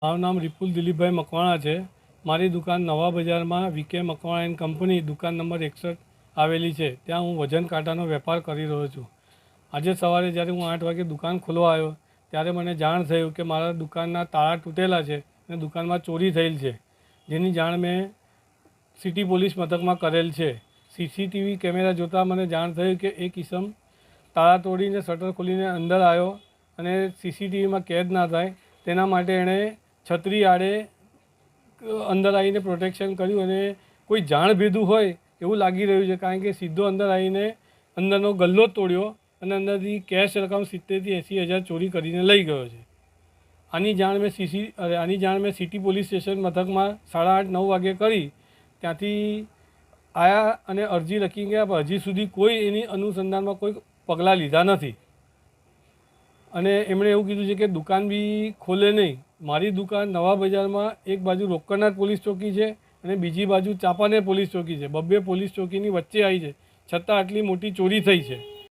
મારું નામ વિપુલ દિલીપભાઈ મકવાણા છે. મારી દુકાન નવા બજારમાં વીકે મકવાણા એન્ડ કંપની દુકાન નંબર 61 આવેલી છે. ત્યાં હું વજન કાંટાનો વેપાર કરી રહ્યો છું. આજે સવારે જ્યારે હું 8 વાગે દુકાન ખોલવા આવ્યો ત્યારે મને જાણ થયું કે મારા દુકાનના તાળા તૂટેલા છે અને દુકાનમાં ચોરી થયેલ છે, જેની જાણ મેં સિટી પોલીસ મથકમાં કરેલ છે. સીસીટીવી કેમેરા જોતાં મને જાણ થયું કે એક ઇસમ તાળા તોડીને શટર ખોલીને અંદર આવ્યો અને સીસીટીવીમાં કેદ ના થાય તેના માટે એણે છત્રી આડે અંદર આવીને પ્રોટેક્શન કર્યું અને કોઈ જાણ ભેદું હોય એવું લાગી રહ્યું છે, કારણ કે સીધો અંદર આવીને અંદરનો ગલ્લો જ તોડ્યો અને અંદરથી કેશ રકમ 70,000 થી 80,000 ચોરી કરીને લઈ ગયો છે. આની જાણ મેં સિટી પોલીસ સ્ટેશન મથકમાં 8:30-9 વાગે કરી. ત્યાંથી આવ્યા અને અરજી લખી ગયા, પણ હજી સુધી કોઈ એની અનુસંધાનમાં કોઈ પગલાં લીધા નથી. અને એમણે એવું કીધું છે કે દુકાન બી ખોલે નહીં. મારી દુકાન નવા બજારમાં એક બાજુ રોકડનાથ પોલીસ ચોકી છે અને બીજી બાજુ ચાંપાનેર પોલીસ ચોકી છે. બબ્બે પોલીસ ચોકીની વચ્ચે આવી છે, છતાં આટલી મોટી ચોરી થઈ છે.